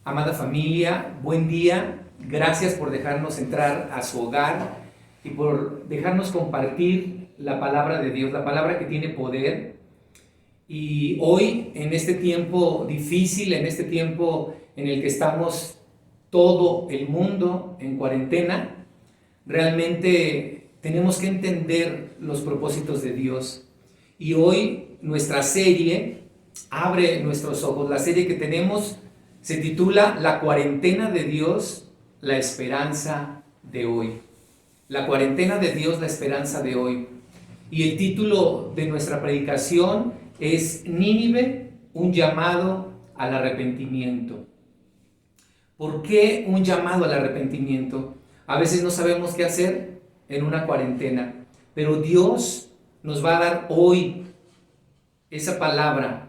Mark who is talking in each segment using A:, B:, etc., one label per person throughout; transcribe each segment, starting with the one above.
A: Amada familia, buen día. Gracias por dejarnos entrar a su hogar y por dejarnos compartir la palabra de Dios, la palabra que tiene poder. Y hoy, en este tiempo difícil, en este tiempo en el que estamos todo el mundo en cuarentena, realmente tenemos que entender los propósitos de Dios. Y hoy nuestra serie abre nuestros ojos. La serie que tenemos se titula La cuarentena de Dios, la esperanza de hoy. La cuarentena de Dios, la esperanza de hoy. Y el título de nuestra predicación es Nínive, un llamado al arrepentimiento. ¿Por qué un llamado al arrepentimiento? A veces no sabemos qué hacer en una cuarentena, pero Dios nos va a dar hoy esa palabra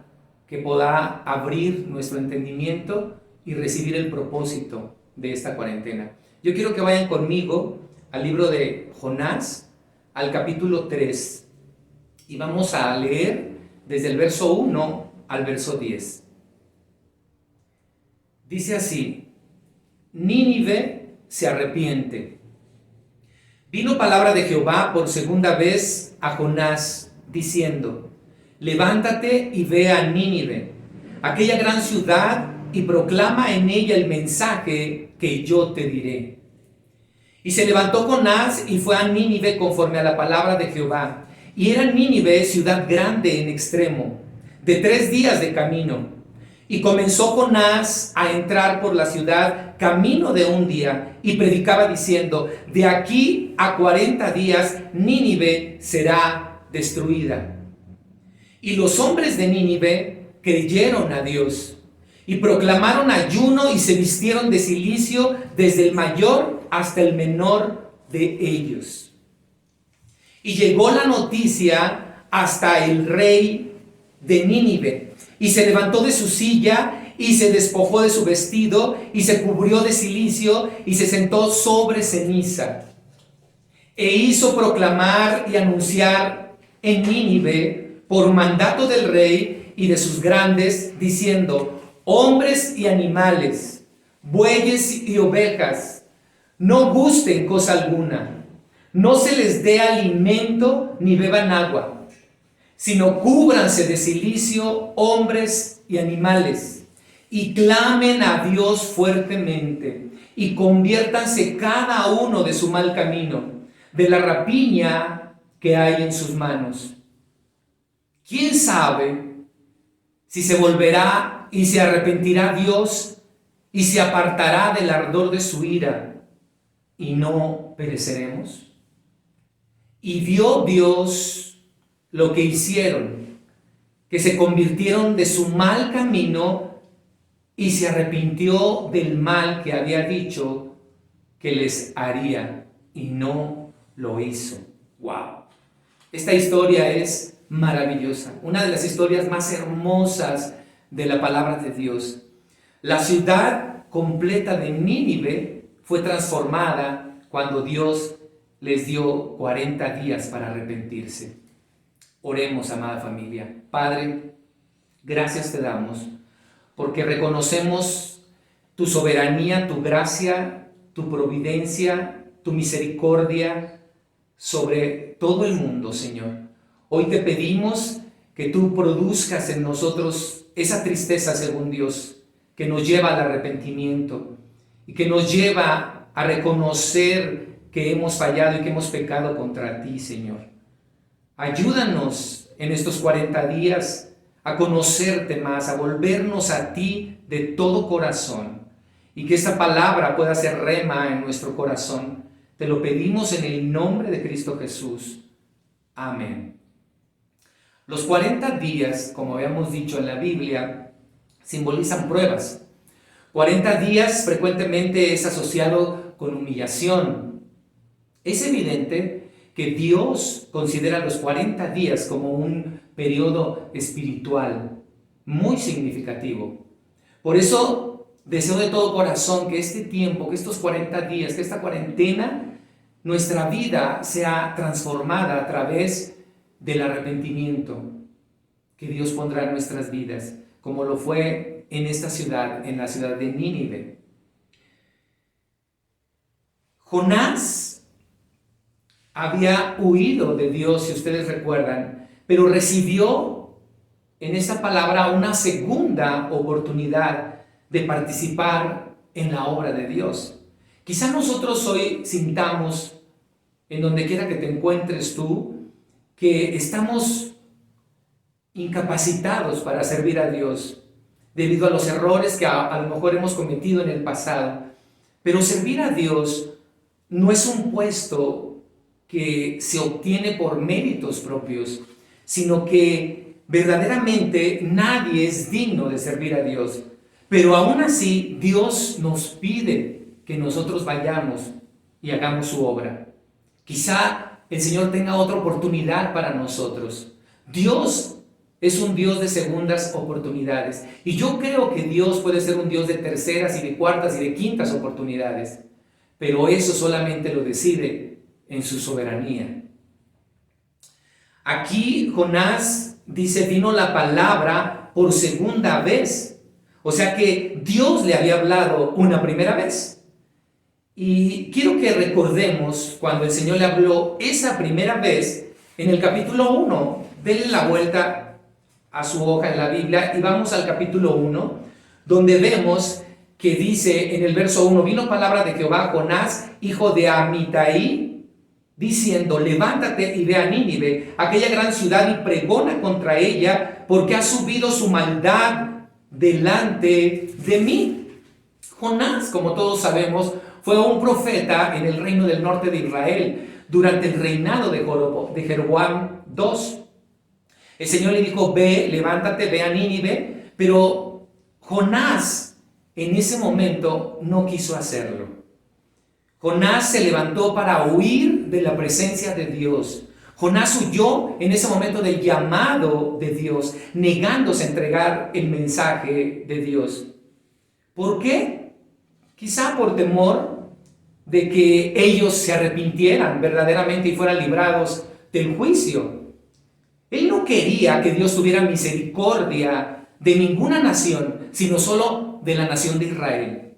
A: que pueda abrir nuestro entendimiento y recibir el propósito de esta cuarentena. Yo quiero que vayan conmigo al libro de Jonás, al capítulo 3, y vamos a leer desde el verso 1 al verso 10. Dice así: Nínive se arrepiente. Vino palabra de Jehová por segunda vez a Jonás, diciendo: Levántate y ve a Nínive, aquella gran ciudad, y proclama en ella el mensaje que yo te diré. Y se levantó Jonás y fue a Nínive conforme a la palabra de Jehová. Y era Nínive ciudad grande en extremo, de 3 días de camino. Y comenzó Jonás a entrar por la ciudad camino de 1 día, y predicaba diciendo: de aquí a 40 días Nínive será destruida. Y los hombres de Nínive creyeron a Dios y proclamaron ayuno y se vistieron de cilicio desde el mayor hasta el menor de ellos. Y llegó la noticia hasta el rey de Nínive, y se levantó de su silla y se despojó de su vestido y se cubrió de cilicio y se sentó sobre ceniza. E hizo proclamar y anunciar en Nínive por mandato del rey y de sus grandes, diciendo: hombres y animales, bueyes y ovejas, no gusten cosa alguna, no se les dé alimento ni beban agua, sino cúbranse de cilicio hombres y animales, y clamen a Dios fuertemente, y conviértanse cada uno de su mal camino, de la rapiña que hay en sus manos. ¿Quién sabe si se volverá y se arrepentirá Dios y se apartará del ardor de su ira y no pereceremos? Y vio Dios lo que hicieron, que se convirtieron de su mal camino y se arrepintió del mal que había dicho que les haría, y no lo hizo. ¡Wow! Esta historia es maravillosa, una de las historias más hermosas de la palabra de Dios. La ciudad completa de Nínive fue transformada cuando Dios les dio 40 días para arrepentirse. Oremos, amada familia. Padre, gracias te damos porque reconocemos tu soberanía, tu gracia, tu providencia, tu misericordia sobre todo el mundo, Señor. Hoy te pedimos que tú produzcas en nosotros esa tristeza según Dios, que nos lleva al arrepentimiento y que nos lleva a reconocer que hemos fallado y que hemos pecado contra ti, Señor. Ayúdanos en estos 40 días a conocerte más, a volvernos a ti de todo corazón, y que esta palabra pueda ser rema en nuestro corazón. Te lo pedimos en el nombre de Cristo Jesús. Amén. Los 40 días, como habíamos dicho en la Biblia, simbolizan pruebas. 40 días frecuentemente es asociado con humillación. Es evidente que Dios considera los 40 días como un periodo espiritual muy significativo. Por eso deseo de todo corazón que este tiempo, que estos 40 días, que esta cuarentena, nuestra vida sea transformada a través del arrepentimiento que Dios pondrá en nuestras vidas. como lo fue en esta ciudad, en la ciudad de Nínive. Jonás había huido de Dios, si ustedes recuerdan, pero recibió en esta palabra una segunda oportunidad de participar en la obra de Dios. Quizá nosotros hoy sintamos, en donde quiera que te encuentres tú, que estamos incapacitados para servir a Dios debido a los errores que a lo mejor hemos cometido en el pasado. Pero servir a Dios no es un puesto que se obtiene por méritos propios, sino que verdaderamente nadie es digno de servir a Dios. Pero aún así, Dios nos pide que nosotros vayamos y hagamos su obra. Quizá el Señor tenga otra oportunidad para nosotros. Dios es un Dios de segundas oportunidades. Y yo creo que Dios puede ser un Dios de terceras y de cuartas y de quintas oportunidades. Pero eso solamente lo decide en su soberanía. Aquí Jonás dice, vino la palabra por segunda vez. O sea que Dios le había hablado una primera vez. Y quiero que recordemos cuando el Señor le habló esa primera vez en el capítulo 1. Denle la vuelta a su hoja en la Biblia y vamos al capítulo 1, donde vemos que dice en el verso 1, vino palabra de Jehová a Jonás, hijo de Amitai, diciendo, levántate y ve a Nínive, aquella gran ciudad, y pregona contra ella, porque ha subido su maldad delante de mí. Jonás, como todos sabemos, fue un profeta en el reino del norte de Israel durante el reinado de Jeroboam II. El Señor le dijo, ve, levántate, ve a Nínive, pero Jonás en ese momento no quiso hacerlo. Jonás se levantó para huir de la presencia de Dios. Jonás huyó en ese momento del llamado de Dios, negándose a entregar el mensaje de Dios. ¿Por qué? Quizá por temor de que ellos se arrepintieran verdaderamente y fueran librados del juicio. Él no quería que Dios tuviera misericordia de ninguna nación, sino solo de la nación de Israel.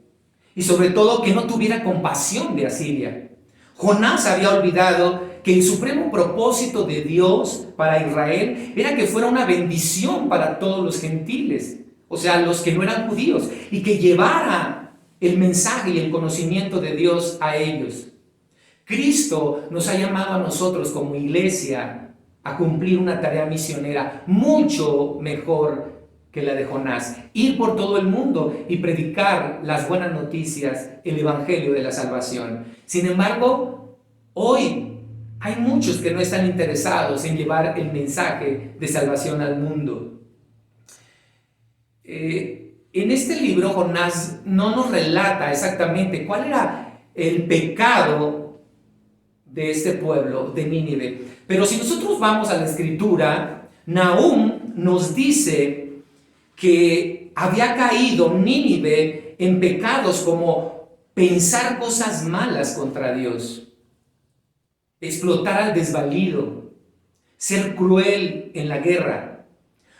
A: Y sobre todo que no tuviera compasión de Asiria. Jonás había olvidado que el supremo propósito de Dios para Israel era que fuera una bendición para todos los gentiles, o sea, los que no eran judíos, y que llevara el mensaje y el conocimiento de Dios a ellos. Cristo nos ha llamado a nosotros como iglesia a cumplir una tarea misionera mucho mejor que la de Jonás. Ir por todo el mundo y predicar las buenas noticias, el evangelio de la salvación. Sin embargo, hoy hay muchos que no están interesados en llevar el mensaje de salvación al mundo. En este libro, Jonás no nos relata exactamente cuál era el pecado de este pueblo de Nínive. Pero si nosotros vamos a la escritura, Nahum nos dice que había caído Nínive en pecados como pensar cosas malas contra Dios, explotar al desvalido, ser cruel en la guerra.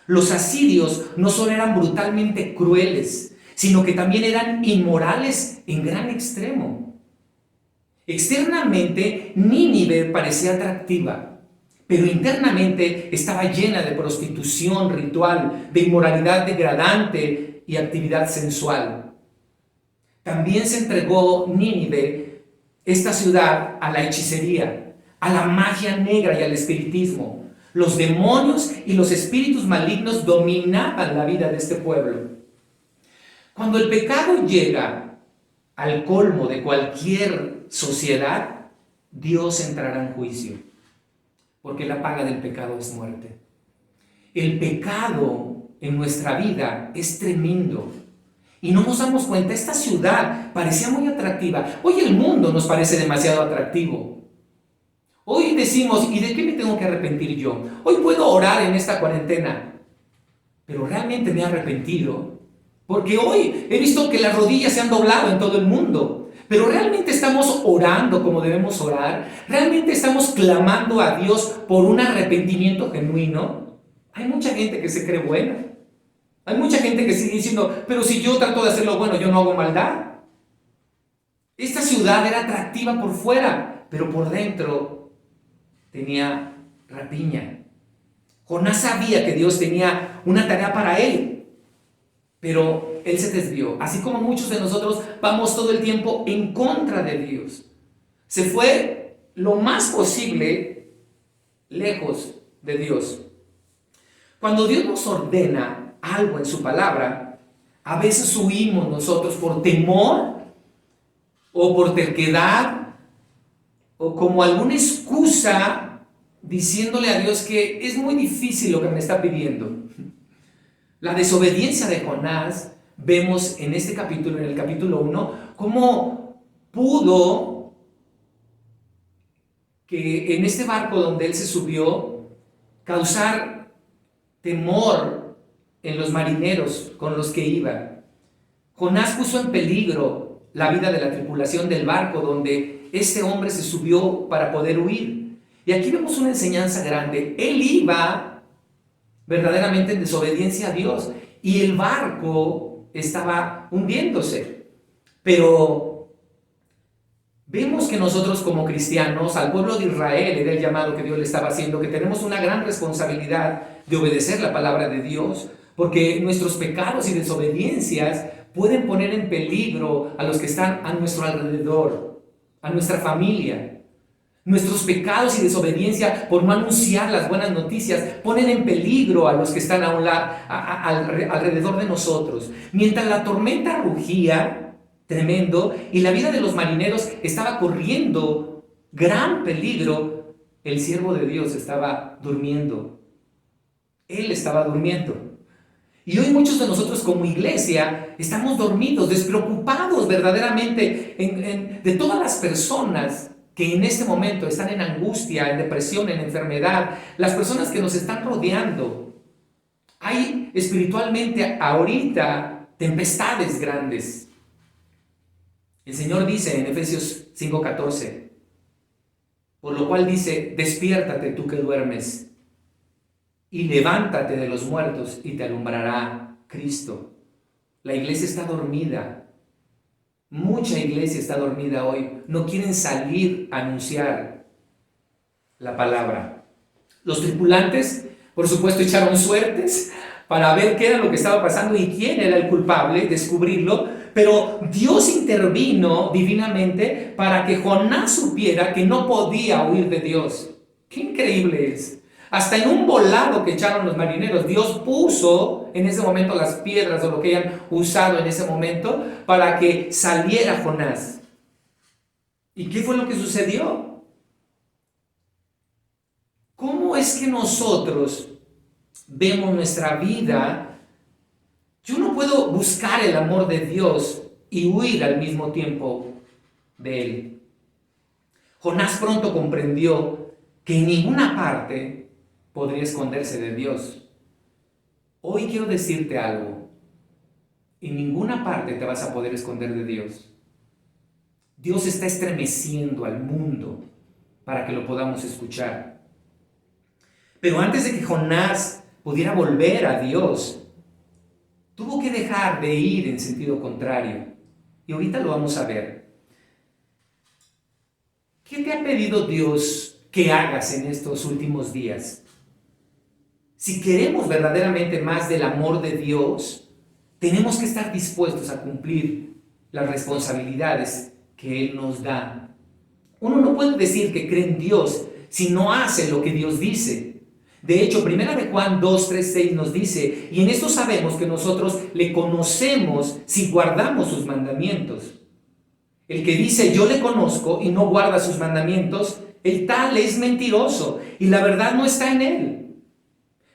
A: Los asirios no solo eran brutalmente crueles, sino que también eran inmorales en gran extremo. Externamente, Nínive parecía atractiva, pero internamente estaba llena de prostitución ritual, de inmoralidad degradante y actividad sensual. También se entregó Nínive, esta ciudad, a la hechicería, a la magia negra y al espiritismo. Los demonios y los espíritus malignos dominaban la vida de este pueblo. Cuando el pecado llega al colmo de cualquier sociedad, Dios entrará en juicio, porque la paga del pecado es muerte. El pecado en nuestra vida es tremendo y no nos damos cuenta. Esta ciudad parecía muy atractiva. Hoy el mundo nos parece demasiado atractivo. Hoy decimos, ¿y de qué me tengo que arrepentir yo? Hoy puedo orar en esta cuarentena, pero realmente me he arrepentido, porque hoy he visto que las rodillas se han doblado en todo el mundo. Pero ¿realmente estamos orando como debemos orar? ¿Realmente estamos clamando a Dios por un arrepentimiento genuino? Hay mucha gente que se cree buena. Hay mucha gente que sigue diciendo, pero si yo trato de hacer lo bueno, yo no hago maldad. Esta ciudad era atractiva por fuera, pero por dentro tenía rapiña. Jonás sabía que Dios tenía una tarea para él, pero él se desvió. Así como muchos de nosotros vamos todo el tiempo en contra de Dios. Se fue lo más posible lejos de Dios. Cuando Dios nos ordena algo en su palabra, a veces huimos nosotros por temor o por terquedad o como alguna excusa diciéndole a Dios que es muy difícil lo que me está pidiendo. La desobediencia de Jonás, vemos en este capítulo, en el capítulo 1, cómo pudo que en este barco donde él se subió causar temor en los marineros con los que iba. Jonás puso en peligro la vida de la tripulación del barco donde este hombre se subió para poder huir. Y aquí vemos una enseñanza grande. Él iba verdaderamente en desobediencia a Dios y el barco estaba hundiéndose. Pero vemos que nosotros como cristianos, al pueblo de Israel era el llamado que Dios le estaba haciendo, que tenemos una gran responsabilidad de obedecer la palabra de Dios, porque nuestros pecados y desobediencias pueden poner en peligro a los que están a nuestro alrededor, a nuestra familia. Nuestros pecados y desobediencia por no anunciar las buenas noticias ponen en peligro a los que están alrededor de nosotros. Mientras la tormenta rugía, tremendo, y la vida de los marineros estaba corriendo gran peligro, el siervo de Dios estaba durmiendo. Él estaba durmiendo. Y hoy muchos de nosotros como iglesia estamos dormidos, despreocupados verdaderamente de todas las personas que en este momento están en angustia, en depresión, en enfermedad, las personas que nos están rodeando. Hay espiritualmente ahorita tempestades grandes. El Señor dice en Efesios 5:14, por lo cual dice, despiértate tú que duermes, y levántate de los muertos y te alumbrará Cristo. La iglesia está dormida. Mucha iglesia está dormida hoy. No quieren salir a anunciar la palabra. Los tripulantes, por supuesto, echaron suertes para ver qué era lo que estaba pasando y quién era el culpable, descubrirlo. Pero Dios intervino divinamente para que Jonás supiera que no podía huir de Dios. ¡Qué increíble es! Hasta en un volado que echaron los marineros, Dios puso en ese momento las piedras o lo que hayan usado en ese momento para que saliera Jonás. ¿Y qué fue lo que sucedió? ¿Cómo es que nosotros vemos nuestra vida? Yo no puedo buscar el amor de Dios y huir al mismo tiempo de Él. Jonás pronto comprendió que en ninguna parte podría esconderse de Dios. Hoy quiero decirte algo. En ninguna parte te vas a poder esconder de Dios. Dios está estremeciendo al mundo para que lo podamos escuchar. Pero antes de que Jonás pudiera volver a Dios, tuvo que dejar de ir en sentido contrario. Y ahorita lo vamos a ver. ¿Qué te ha pedido Dios que hagas en estos últimos días? Si queremos verdaderamente más del amor de Dios, tenemos que estar dispuestos a cumplir las responsabilidades que Él nos da. Uno no puede decir que cree en Dios si no hace lo que Dios dice. De hecho, 1 Juan 2, 3, 6 nos dice, y en esto sabemos que nosotros le conocemos si guardamos sus mandamientos. El que dice yo le conozco y no guarda sus mandamientos, el tal es mentiroso y la verdad no está en él.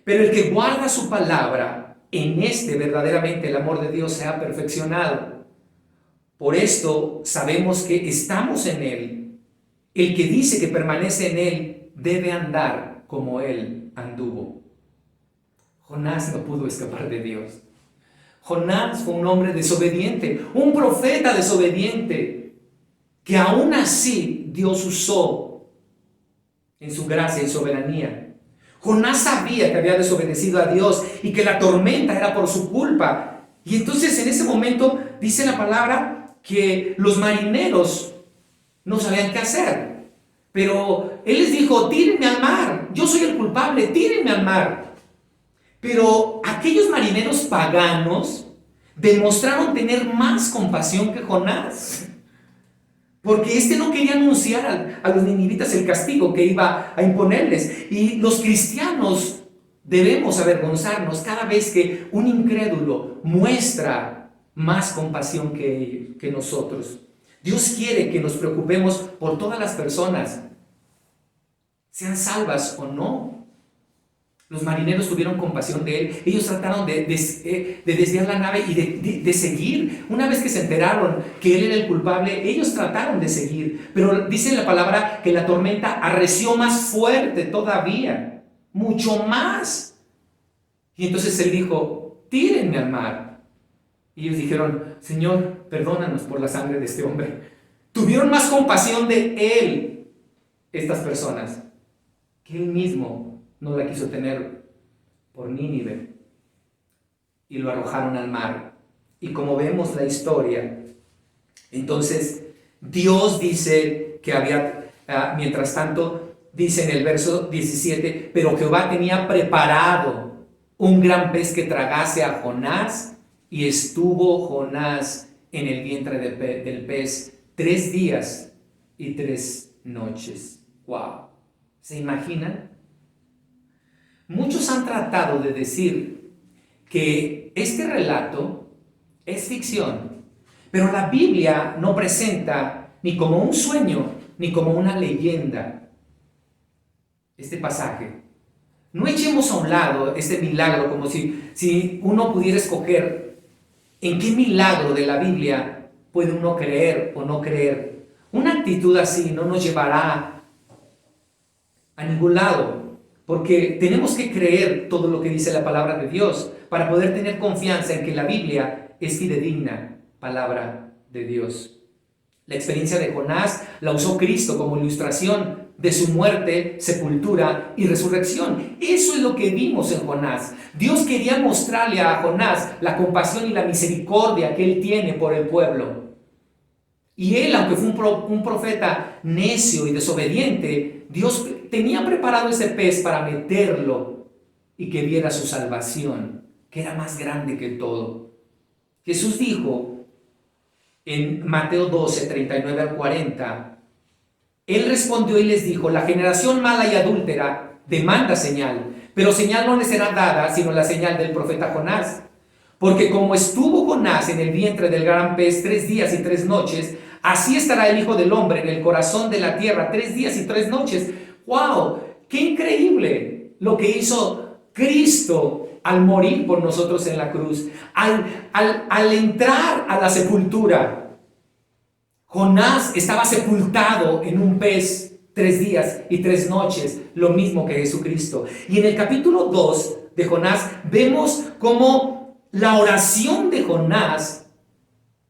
A: Pero el que guarda su palabra, en este verdaderamente el amor de Dios se ha perfeccionado. Por esto sabemos que estamos en Él. El que dice que permanece en Él debe andar como Él anduvo. Jonás no pudo escapar de Dios. Jonás fue un hombre desobediente, un profeta desobediente, que aún así Dios usó en su gracia y soberanía. Jonás sabía que había desobedecido a Dios y que la tormenta era por su culpa. Y entonces en ese momento dice la palabra que los marineros no sabían qué hacer. Pero él les dijo, tírenme al mar, yo soy el culpable, tírenme al mar. Pero aquellos marineros paganos demostraron tener más compasión que Jonás. Porque este no quería anunciar a los ninivitas el castigo que iba a imponerles. Y los cristianos debemos avergonzarnos cada vez que un incrédulo muestra más compasión que nosotros. Dios quiere que nos preocupemos por todas las personas, sean salvas o no. Los marineros tuvieron compasión de él. Ellos trataron de desviar la nave y de seguir. Una vez que se enteraron que él era el culpable, ellos trataron de seguir. Pero dice la palabra que la tormenta arreció más fuerte todavía, mucho más. Y entonces él dijo, tírenme al mar. Y ellos dijeron, Señor, perdónanos por la sangre de este hombre. Tuvieron más compasión de él, estas personas, que él mismo no la quiso tener por Nínive, y lo arrojaron al mar. Y como vemos la historia, entonces Dios dice que había, mientras tanto, dice en el verso 17, pero Jehová tenía preparado un gran pez que tragase a Jonás, y estuvo Jonás en el vientre del pez 3 días y 3 noches. ¡Wow! ¿Se imaginan? Muchos han tratado de decir que este relato es ficción, pero la Biblia no presenta ni como un sueño ni como una leyenda este pasaje. No echemos a un lado este milagro como si uno pudiera escoger en qué milagro de la Biblia puede uno creer o no creer. Una actitud así no nos llevará a ningún lado. Porque tenemos que creer todo lo que dice la palabra de Dios para poder tener confianza en que la Biblia es fidedigna, palabra de Dios. La experiencia de Jonás la usó Cristo como ilustración de su muerte, sepultura y resurrección. Eso es lo que vimos en Jonás. Dios quería mostrarle a Jonás la compasión y la misericordia que él tiene por el pueblo. Y él, aunque fue un profeta necio y desobediente, Dios tenía preparado ese pez para meterlo y que viera su salvación, que era más grande que todo. Jesús dijo en Mateo 12, 39 al 40, él respondió y les dijo, la generación mala y adúltera demanda señal, pero señal no le será dada sino la señal del profeta Jonás. Porque como estuvo Jonás en el vientre del gran pez 3 días y 3 noches, así estará el Hijo del Hombre en el corazón de la tierra 3 días y 3 noches. ¡Wow! ¡Qué increíble lo que hizo Cristo al morir por nosotros en la cruz! Al entrar a la sepultura, Jonás estaba sepultado en un pez 3 días y 3 noches, lo mismo que Jesucristo. Y en el capítulo 2 de Jonás vemos cómo la oración de Jonás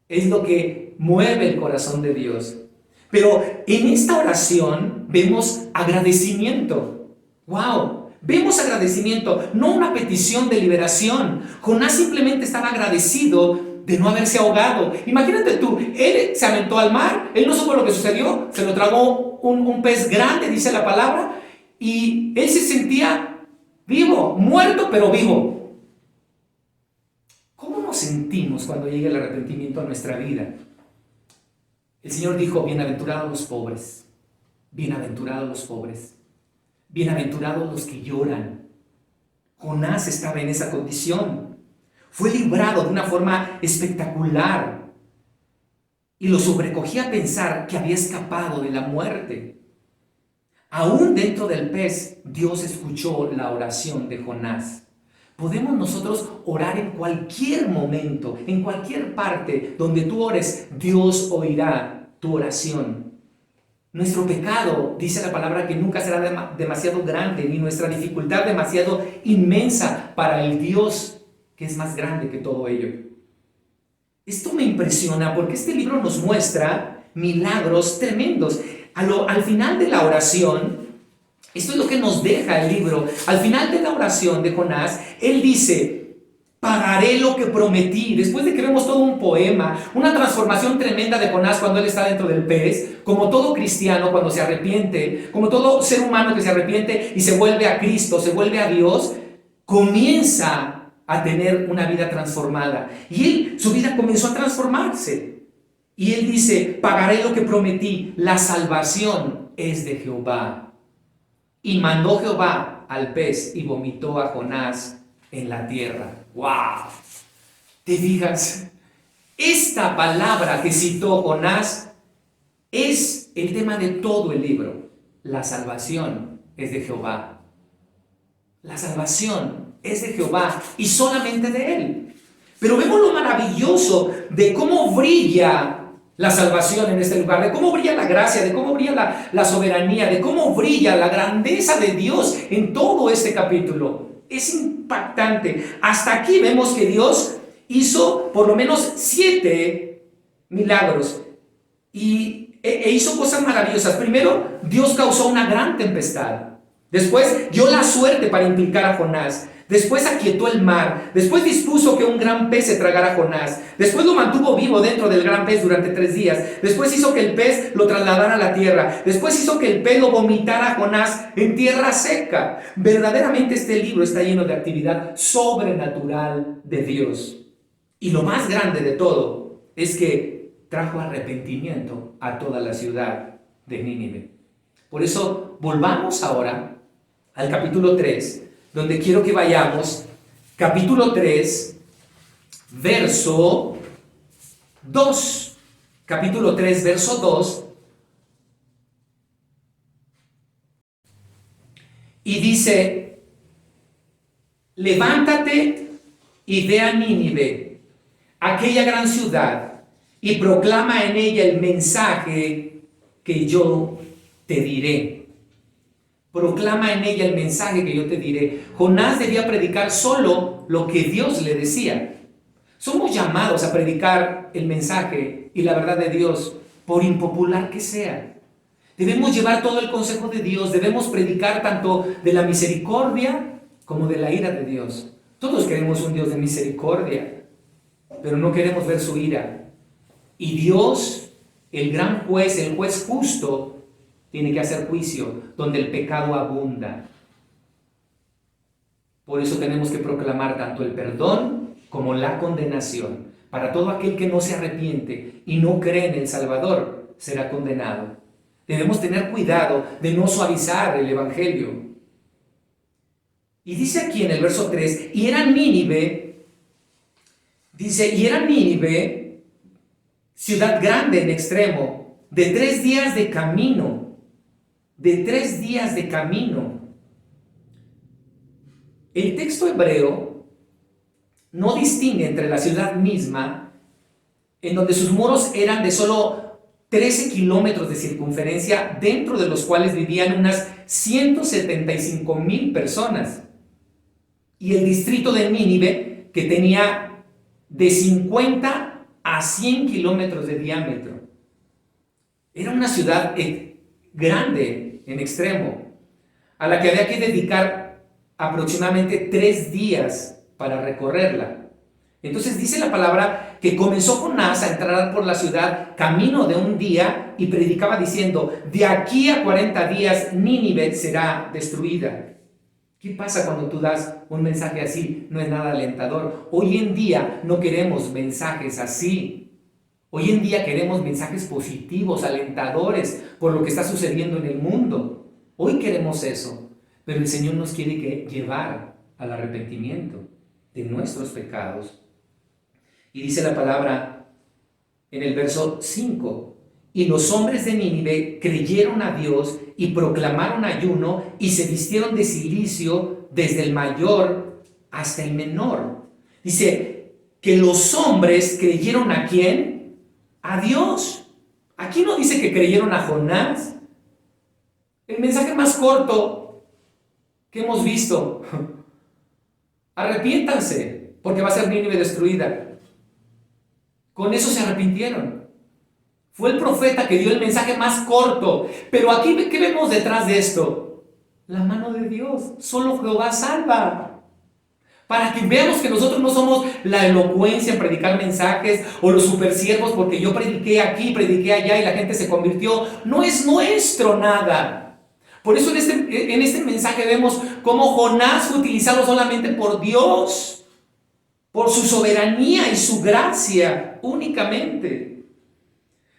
A: es lo que mueve el corazón de Dios. Pero en esta oración vemos agradecimiento. ¡Wow! Vemos agradecimiento, no una petición de liberación. Jonás simplemente estaba agradecido de no haberse ahogado. Imagínate tú, él se aventó al mar, él no supo lo que sucedió, se lo tragó un pez grande, dice la palabra, y él se sentía vivo, muerto pero vivo. ¿Cómo nos sentimos cuando llega el arrepentimiento a nuestra vida? El Señor dijo, bienaventurados los pobres, bienaventurados los pobres, bienaventurados los que lloran. Jonás estaba en esa condición. Fue librado de una forma espectacular y lo sobrecogía pensar que había escapado de la muerte. Aún dentro del pez, Dios escuchó la oración de Jonás. Podemos nosotros orar en cualquier momento, en cualquier parte donde tú ores, Dios oirá tu oración. Nuestro pecado, dice la palabra, que nunca será demasiado grande, ni nuestra dificultad demasiado inmensa para el Dios que es más grande que todo ello. Esto me impresiona porque este libro nos muestra milagros tremendos. Al final de la oración, Esto es lo que nos deja el libro. Al final de la oración de Jonás, él dice: pagaré lo que prometí. Después de que vemos todo un poema, una transformación tremenda de Jonás cuando él está dentro del pez, como todo cristiano cuando se arrepiente, como todo ser humano que se arrepiente y se vuelve a Cristo, se vuelve a Dios, comienza a tener una vida transformada. Y él, su vida comenzó a transformarse. Y él dice: pagaré lo que prometí, la salvación es de Jehová. Y mandó Jehová al pez y vomitó a Jonás en la tierra. ¡Wow! ¿Te fijas? Esta palabra que citó Jonás es el tema de todo el libro. La salvación es de Jehová. La salvación es de Jehová y solamente de Él. Pero vemos lo maravilloso de cómo brilla la salvación en este lugar, de cómo brilla la gracia, de cómo brilla la soberanía, de cómo brilla la grandeza de Dios en todo este capítulo. Es impactante. Hasta aquí vemos que Dios hizo por lo menos 7 milagros e hizo cosas maravillosas. Primero, Dios causó una gran tempestad. Después dio la suerte para implicar a Jonás. Después aquietó el mar. Después dispuso que un gran pez se tragara a Jonás. Después lo mantuvo vivo dentro del gran pez durante 3 días. Después hizo que el pez lo trasladara a la tierra. Después hizo que el pez lo vomitara a Jonás en tierra seca. Verdaderamente este libro está lleno de actividad sobrenatural de Dios. Y lo más grande de todo es que trajo arrepentimiento a toda la ciudad de Nínive. Por eso volvamos ahora al capítulo 3, donde quiero que vayamos. Capítulo 3, verso 2. Capítulo 3, verso 2. Y dice: levántate y ve a Nínive, aquella gran ciudad, y proclama en ella el mensaje que yo te diré. Proclama en ella el mensaje que yo te diré. Jonás debía predicar solo lo que Dios le decía. Somos llamados a predicar el mensaje y la verdad de Dios, por impopular que sea. Debemos llevar todo el consejo de Dios. Debemos predicar tanto de la misericordia como de la ira de Dios. Todos queremos un Dios de misericordia, pero no queremos ver su ira. Y Dios, el gran juez, el juez justo, tiene que hacer juicio donde el pecado abunda. Por eso tenemos que proclamar tanto el perdón como la condenación. Para todo aquel que no se arrepiente y no cree en el Salvador, será condenado. Debemos tener cuidado de no suavizar el Evangelio. Y dice aquí en el verso 3, y era Nínive, ciudad grande en extremo, de 3 días de camino. De 3 días de camino. El texto hebreo no distingue entre la ciudad misma, en donde sus muros eran de solo 13 kilómetros de circunferencia, dentro de los cuales vivían unas 175,000 personas, y el distrito de Nínive, que tenía de 50 a 100 kilómetros de diámetro. Era una ciudad grande en extremo, a la que había que dedicar aproximadamente 3 días para recorrerla. Entonces dice la palabra que comenzó Jonás a entrar por la ciudad camino de un día y predicaba diciendo: de aquí a 40 días Nínive será destruida. ¿Qué pasa cuando tú das un mensaje así? No es nada alentador. Hoy en día no queremos mensajes así. Hoy en día queremos mensajes positivos, alentadores por lo que está sucediendo en el mundo. Hoy queremos eso, pero el Señor nos quiere llevar al arrepentimiento de nuestros pecados. Y dice la palabra en el verso 5: y los hombres de Nínive creyeron a Dios y proclamaron ayuno y se vistieron de cilicio desde el mayor hasta el menor. Dice que los hombres creyeron ¿a quién? A Dios. Aquí no dice que creyeron a Jonás. El mensaje más corto que hemos visto: arrepiéntanse, porque va a ser Nínive destruida. Con eso se arrepintieron. Fue el profeta que dio el mensaje más corto. Pero aquí, ¿qué vemos detrás de esto? la mano de Dios. Solo Jehová salva. Para que veamos que nosotros no somos la elocuencia en predicar mensajes o los supersiervos porque yo prediqué aquí, prediqué allá y la gente se convirtió. No es nuestro nada. Por eso en este mensaje vemos cómo Jonás fue utilizado solamente por Dios, por su soberanía y su gracia únicamente.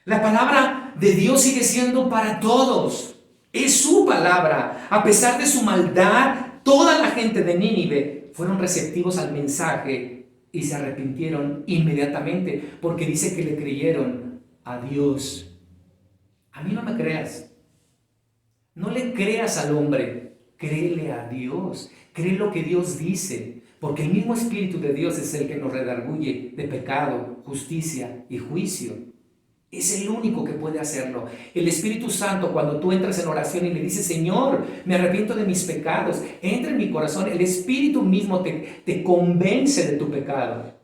A: La palabra de Dios sigue siendo para todos. Es su palabra. A pesar de su maldad, toda la gente de Nínive fueron receptivos al mensaje y se arrepintieron inmediatamente porque dice que le creyeron a Dios. A mí no me creas. No le creas al hombre. Créele a Dios. Cree lo que Dios dice. Porque el mismo Espíritu de Dios es el que nos redarguye de pecado, justicia y juicio. Es el único que puede hacerlo. El Espíritu Santo, cuando tú entras en oración y le dices, Señor, me arrepiento de mis pecados, entra en mi corazón, el Espíritu mismo te convence de tu pecado.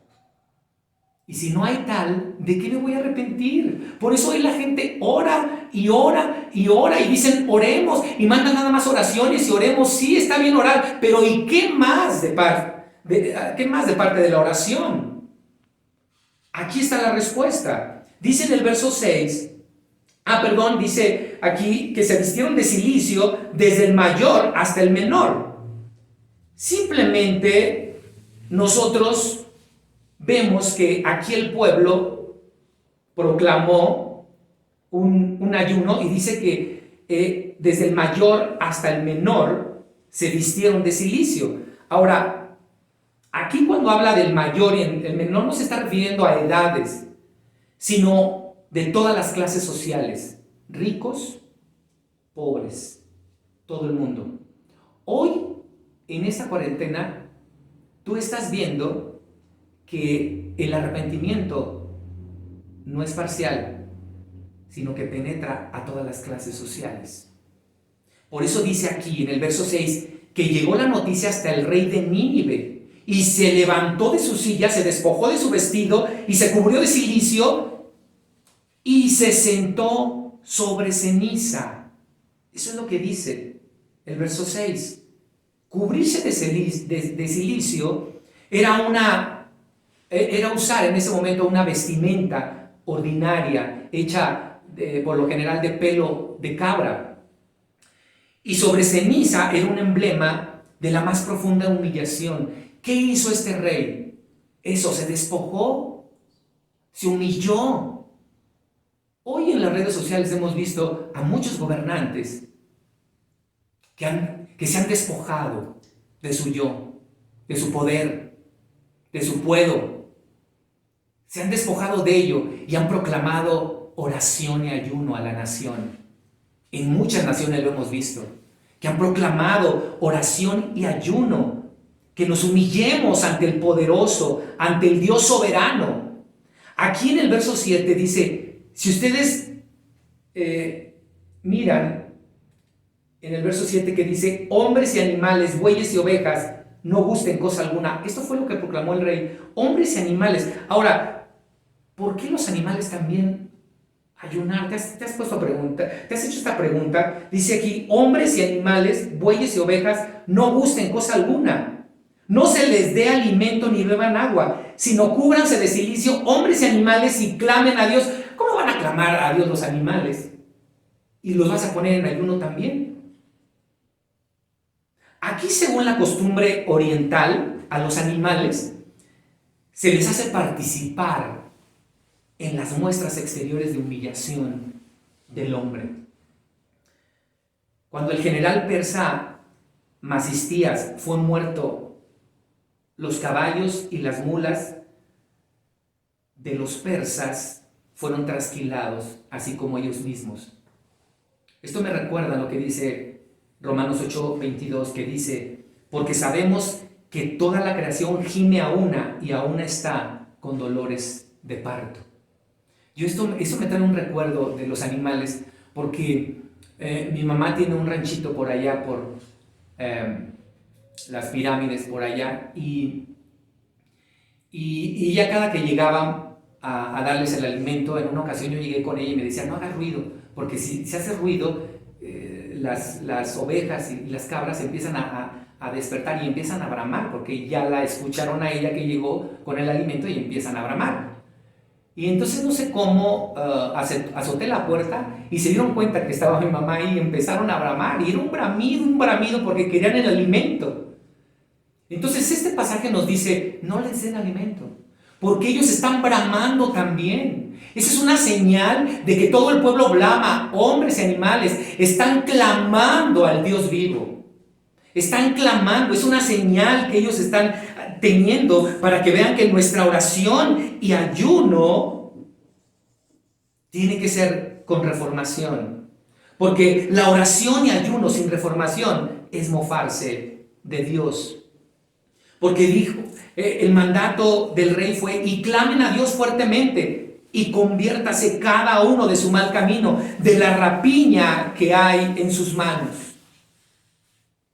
A: Y si no hay tal, ¿de qué me voy a arrepentir? Por eso hoy la gente ora y ora y ora y dicen, oremos, y mandan nada más oraciones y oremos. Sí, está bien orar, pero ¿y qué más de parte de la oración? Aquí está la respuesta. Dice en el verso 6, dice aquí que se vistieron de cilicio desde el mayor hasta el menor. Simplemente nosotros vemos que aquí el pueblo proclamó un ayuno y dice que desde el mayor hasta el menor se vistieron de cilicio. Ahora, aquí cuando habla del mayor y el menor no se está refiriendo a edades, sino de todas las clases sociales, ricos, pobres, todo el mundo. Hoy, en esta cuarentena, tú estás viendo que el arrepentimiento no es parcial, sino que penetra a todas las clases sociales. Por eso dice aquí en el verso 6 que llegó la noticia hasta el rey de Nínive y se levantó de su silla, se despojó de su vestido y se cubrió de cilicio y se sentó sobre ceniza. Eso es lo que dice el verso 6. Cubrirse de cilicio era usar en ese momento una vestimenta ordinaria hecha por lo general de pelo de cabra. Y sobre ceniza era un emblema de la más profunda humillación. ¿Qué hizo este rey? Eso, se despojó, se humilló. Hoy en las redes sociales hemos visto a muchos gobernantes que se han despojado de su yo, de su poder, de su puedo. Se han despojado de ello y han proclamado oración y ayuno a la nación. En muchas naciones lo hemos visto, que han proclamado oración y ayuno, que nos humillemos ante el poderoso, ante el Dios soberano. Aquí en el verso 7 dice, si ustedes miran en el verso 7 que dice, hombres y animales, bueyes y ovejas, no gusten cosa alguna. Esto fue lo que proclamó el rey, hombres y animales. Ahora, ¿por qué los animales también ayunar? ¿Te has puesto a preguntar? ¿Te has hecho esta pregunta? Dice aquí, hombres y animales, bueyes y ovejas, no gusten cosa alguna. No se les dé alimento ni beban agua, sino cúbranse de cilicio hombres y animales y clamen a Dios. ¿Cómo van a clamar a Dios los animales? ¿Y los vas a poner en ayuno también? Aquí, según la costumbre oriental, a los animales se les hace participar en las muestras exteriores de humillación del hombre. Cuando el general persa Masistías fue muerto, los caballos y las mulas de los persas fueron trasquilados, así como ellos mismos. Esto me recuerda a lo que dice Romanos 8:22, que dice, porque sabemos que toda la creación gime a una y aún está con dolores de parto. Eso me trae un recuerdo de los animales, porque mi mamá tiene un ranchito por allá, por las pirámides por allá, y ya cada que llegaba a darles el alimento, en una ocasión yo llegué con ella y me decía, no hagas ruido, porque si se hace ruido, las ovejas y las cabras empiezan a despertar y empiezan a bramar, porque ya la escucharon a ella que llegó con el alimento y empiezan a bramar. Y entonces no sé cómo azoté la puerta y se dieron cuenta que estaba mi mamá ahí y empezaron a bramar. Y era un bramido porque querían el alimento. Entonces este pasaje nos dice, no les den alimento, porque ellos están bramando también. Esa es una señal de que todo el pueblo brama, hombres y animales, están clamando al Dios vivo. Están clamando, es una señal que ellos están teniendo para que vean que nuestra oración y ayuno tiene que ser con reformación. Porque la oración y ayuno sin reformación es mofarse de Dios. Porque dijo, el mandato del rey fue, y clamen a Dios fuertemente, y conviértase cada uno de su mal camino, de la rapiña que hay en sus manos.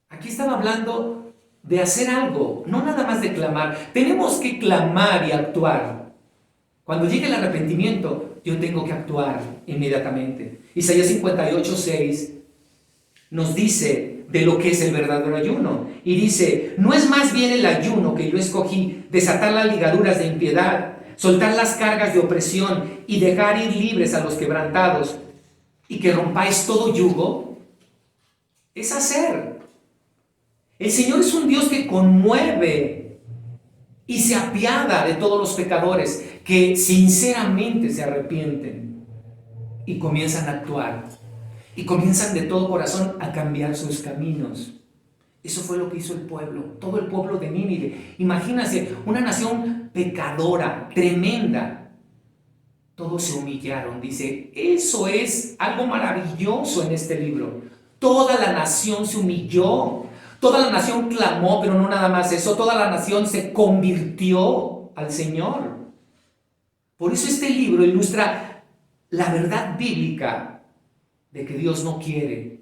A: Aquí estaba hablando de hacer algo, no nada más de clamar. Tenemos que clamar y actuar. Cuando llegue el arrepentimiento, yo tengo que actuar inmediatamente. Isaías 58:6 nos dice de lo que es el verdadero ayuno. Y dice, no es más bien el ayuno que yo escogí, desatar las ligaduras de impiedad, soltar las cargas de opresión y dejar ir libres a los quebrantados, y que rompáis todo yugo. Es hacer. El Señor es un Dios que conmueve y se apiada de todos los pecadores que sinceramente se arrepienten y comienzan a actuar y comienzan de todo corazón a cambiar sus caminos. Eso fue lo que hizo el pueblo, todo el pueblo de Nínive. Imagínense, una nación pecadora, tremenda. Todos se humillaron, dice, eso es algo maravilloso en este libro. Toda la nación se humilló. Toda la nación clamó, pero no nada más eso, toda la nación se convirtió al Señor. Por eso este libro ilustra la verdad bíblica de que Dios no quiere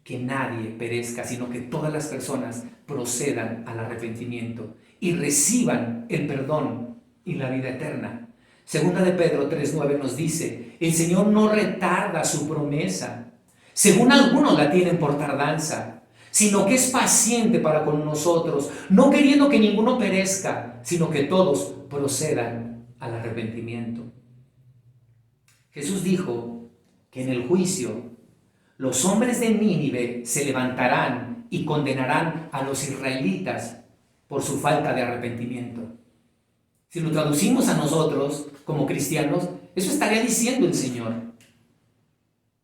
A: que nadie perezca, sino que todas las personas procedan al arrepentimiento y reciban el perdón y la vida eterna. Segunda de Pedro 3:9 nos dice, el Señor no retarda su promesa, según algunos la tienen por tardanza, sino que es paciente para con nosotros, no queriendo que ninguno perezca, sino que todos procedan al arrepentimiento. Jesús dijo que en el juicio los hombres de Nínive se levantarán y condenarán a los israelitas por su falta de arrepentimiento. Si lo traducimos a nosotros como cristianos, eso estaría diciendo el Señor.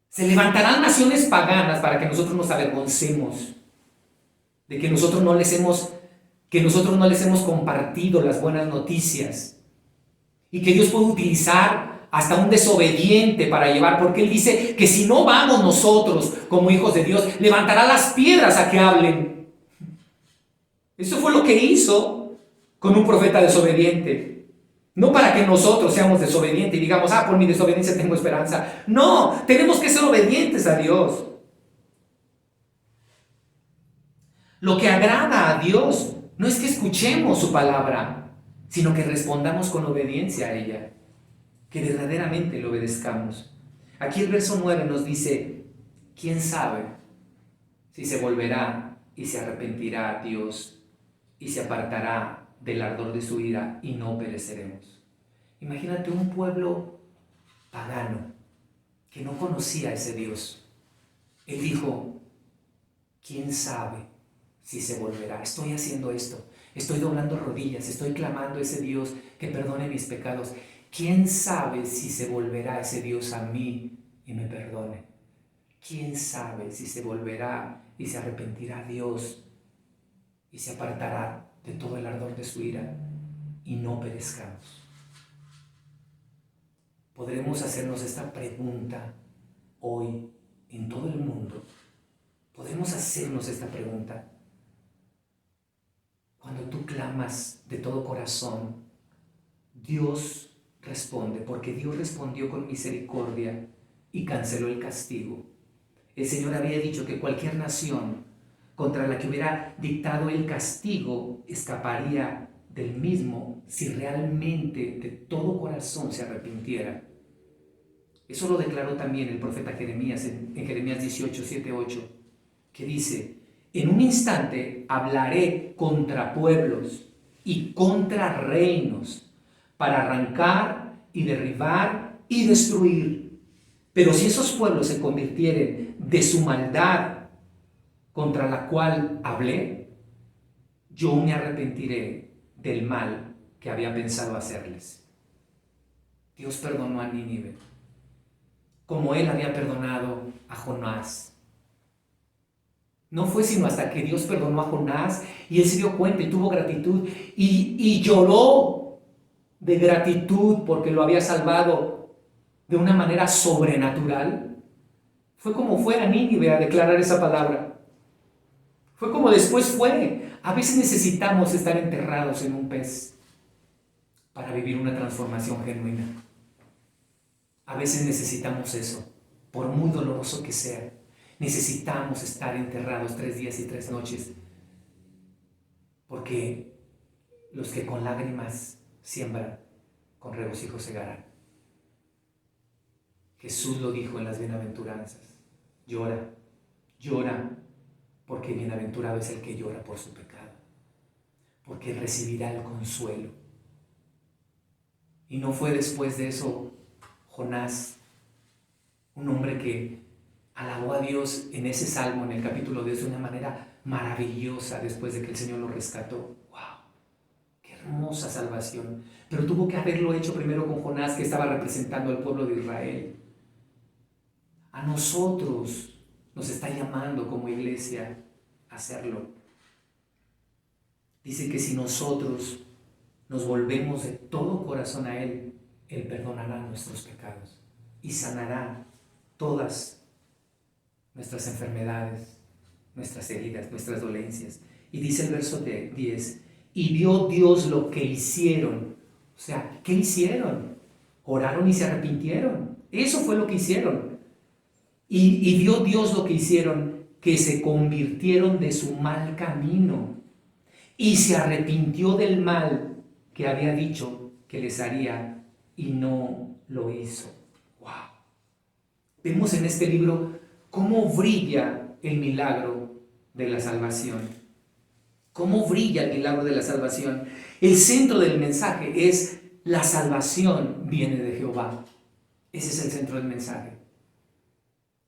A: Se levantarán naciones paganas para que nosotros nos avergoncemos de que nosotros no les hemos compartido las buenas noticias, y que Dios puede utilizar hasta un desobediente para llevar, porque Él dice que si no vamos nosotros como hijos de Dios, levantará las piedras a que hablen. Eso fue lo que hizo con un profeta desobediente. No para que nosotros seamos desobedientes y digamos, por mi desobediencia tengo esperanza. No, tenemos que ser obedientes a Dios. Lo que agrada a Dios no es que escuchemos su palabra, sino que respondamos con obediencia a ella, que verdaderamente le obedezcamos. Aquí el verso 9 nos dice, ¿quién sabe si se volverá y se arrepentirá a Dios y se apartará del ardor de su ira y no pereceremos? Imagínate un pueblo pagano que no conocía a ese Dios. Él dijo, ¿quién sabe si se volverá? Estoy haciendo esto, estoy doblando rodillas, estoy clamando a ese Dios que perdone mis pecados. ¿Quién sabe si se volverá ese Dios a mí y me perdone? ¿Quién sabe si se volverá y se arrepentirá a Dios y se apartará de todo el ardor de su ira y no perezcamos? Podremos hacernos esta pregunta hoy en todo el mundo. Podemos hacernos esta pregunta. Cuando tú clamas de todo corazón, Dios responde, porque Dios respondió con misericordia y canceló el castigo. El Señor había dicho que cualquier nación contra la que hubiera dictado el castigo escaparía del mismo si realmente de todo corazón se arrepintiera. Eso lo declaró también el profeta Jeremías en Jeremías 18:7-8. que dice, en un instante hablaré contra pueblos y contra reinos para arrancar y derribar y destruir. Pero si esos pueblos se convirtieren de su maldad contra la cual hablé, yo me arrepentiré del mal que había pensado hacerles. Dios perdonó a Nínive, como Él había perdonado a Jonás. No fue sino hasta que Dios perdonó a Jonás y él se dio cuenta y tuvo gratitud y lloró de gratitud porque lo había salvado de una manera sobrenatural. Fue como fue a Nínive a declarar esa palabra. Fue como después fue. A veces necesitamos estar enterrados en un pez para vivir una transformación genuina. A veces necesitamos eso, por muy doloroso que sea. Necesitamos estar enterrados 3 días y 3 noches, porque los que con lágrimas siembran, con regocijo segarán. Jesús lo dijo en las bienaventuranzas: llora, llora, porque bienaventurado es el que llora por su pecado, porque recibirá el consuelo. Y no fue después de eso Jonás, un hombre que alabó a Dios en ese salmo, en el capítulo 10, de una manera maravillosa después de que el Señor lo rescató. ¡Wow! ¡Qué hermosa salvación! Pero tuvo que haberlo hecho primero con Jonás, que estaba representando al pueblo de Israel. A nosotros nos está llamando como iglesia a hacerlo. Dice que si nosotros nos volvemos de todo corazón a Él, Él perdonará nuestros pecados y sanará todas nuestras enfermedades, nuestras heridas, nuestras dolencias. Y dice el verso 10, y vio Dios lo que hicieron. O sea, ¿qué hicieron? Oraron y se arrepintieron. Eso fue lo que hicieron. Y vio Dios lo que hicieron, que se convirtieron de su mal camino y se arrepintió del mal que había dicho que les haría y no lo hizo. ¡Wow! Vemos en este libro cómo brilla el milagro de la salvación. ¿Cómo brilla el milagro de la salvación? El centro del mensaje es: la salvación viene de Jehová. Ese es el centro del mensaje.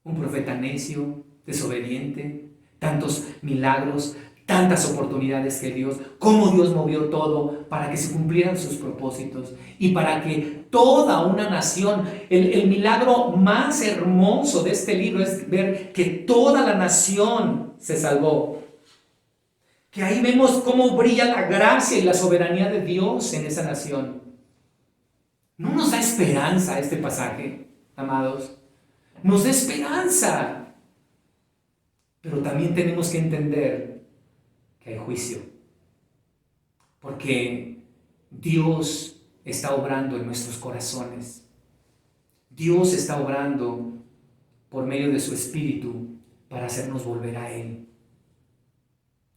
A: Un profeta necio, desobediente, tantos milagros, tantas oportunidades que Dios, cómo Dios movió todo para que se cumplieran sus propósitos y para que toda una nación, el milagro más hermoso de este libro es ver que toda la nación se salvó. Que ahí vemos cómo brilla la gracia y la soberanía de Dios en esa nación. ¿No nos da esperanza este pasaje, amados? Nos da esperanza. Pero también tenemos que entender que hay juicio. Porque Dios está obrando en nuestros corazones. Dios está obrando por medio de su Espíritu para hacernos volver a Él.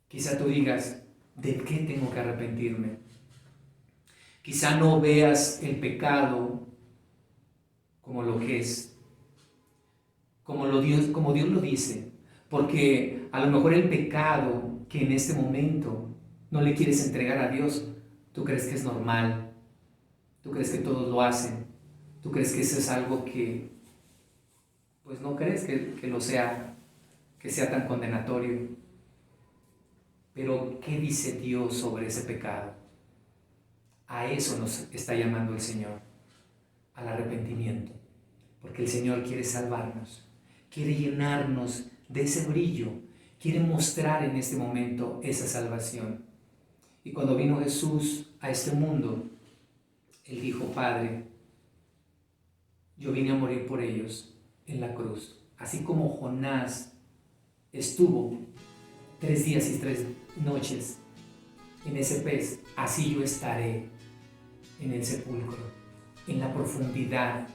A: Quizá tú digas: ¿de qué tengo que arrepentirme? Quizá no veas el pecado como lo que es, como Dios lo dice, porque a lo mejor el pecado que en este momento no le quieres entregar a Dios, tú crees que es normal, tú crees que todos lo hacen, tú crees que eso es algo que, pues no crees que lo sea, que sea tan condenatorio. Pero ¿qué dice Dios sobre ese pecado? A eso nos está llamando el Señor, al arrepentimiento, porque el Señor quiere salvarnos, quiere llenarnos de ese brillo, quiere mostrar en este momento esa salvación. Y cuando vino Jesús a este mundo, Él dijo: Padre, yo vine a morir por ellos en la cruz, así como Jonás estuvo 3 días y 3 noches en ese pez, así yo estaré en el sepulcro, en la profundidad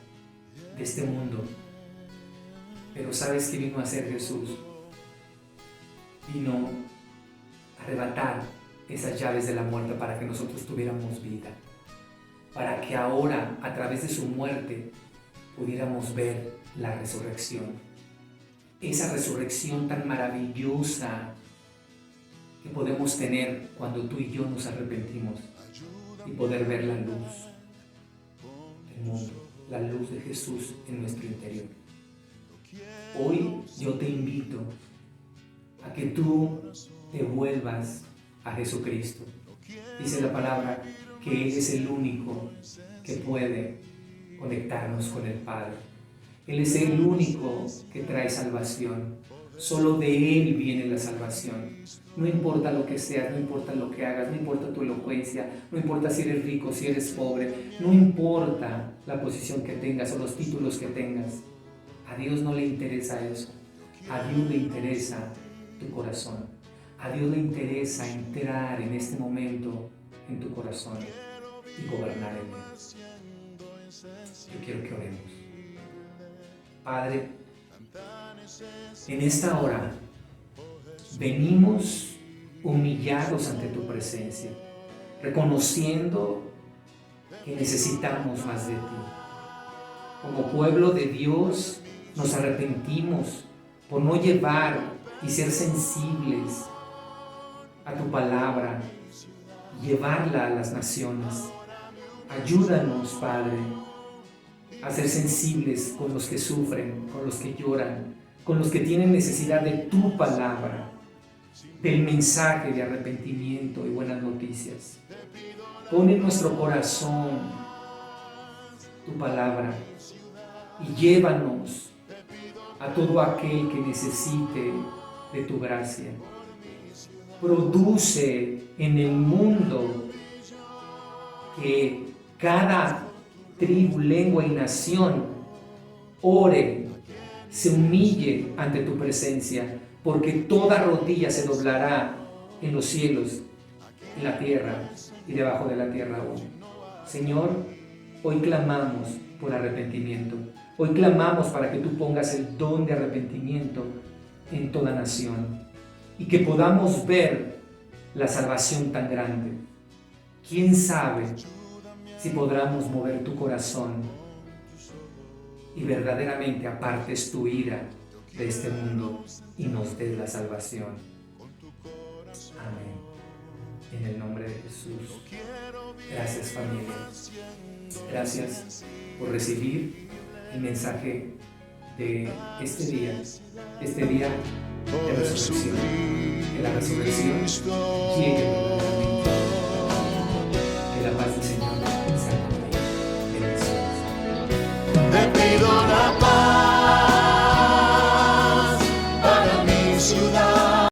A: de este mundo. Pero ¿sabes qué vino a hacer Jesús? Vino a arrebatar esas llaves de la muerte para que nosotros tuviéramos vida, para que ahora, a través de su muerte, pudiéramos ver la resurrección. esa resurrección tan maravillosa que podemos tener cuando tú y yo nos arrepentimos y poder ver la luz del mundo, la luz de Jesús en nuestro interior. Hoy yo te invito a que tú te vuelvas a Jesucristo. Dice la palabra que Él es el único que puede conectarnos con el Padre. Él es el único que trae salvación. Solo de Él viene la salvación. No importa lo que seas, no importa lo que hagas, no importa tu elocuencia, no importa si eres rico, si eres pobre, no importa la posición que tengas o los títulos que tengas. A Dios no le interesa eso. A Dios le interesa tu corazón. A Dios le interesa entrar en este momento en tu corazón y gobernar en Él. Yo quiero que oremos. Padre, en esta hora venimos humillados ante tu presencia, reconociendo que necesitamos más de ti. Como pueblo de Dios nos arrepentimos por no llevar y ser sensibles a tu palabra, llevarla a las naciones. Ayúdanos, Padre, a ser sensibles con los que sufren, con los que lloran, con los que tienen necesidad de tu palabra, del mensaje de arrepentimiento y buenas noticias. Pon en nuestro corazón tu palabra y llévanos a todo aquel que necesite de tu gracia. Produce en el mundo que cada tribu, lengua y nación ore, se humille ante tu presencia, porque toda rodilla se doblará en los cielos, en la tierra y debajo de la tierra aún. Señor, hoy clamamos por arrepentimiento. Hoy clamamos para que tú pongas el don de arrepentimiento en toda nación y que podamos ver la salvación tan grande. ¿Quién sabe si podamos mover tu corazón y verdaderamente apartes tu ira de este mundo y nos des la salvación? Amén. En el nombre de Jesús. Gracias, familia. Gracias por recibir el mensaje de este día de resurrección. Que la resurrección llegue verdaderamente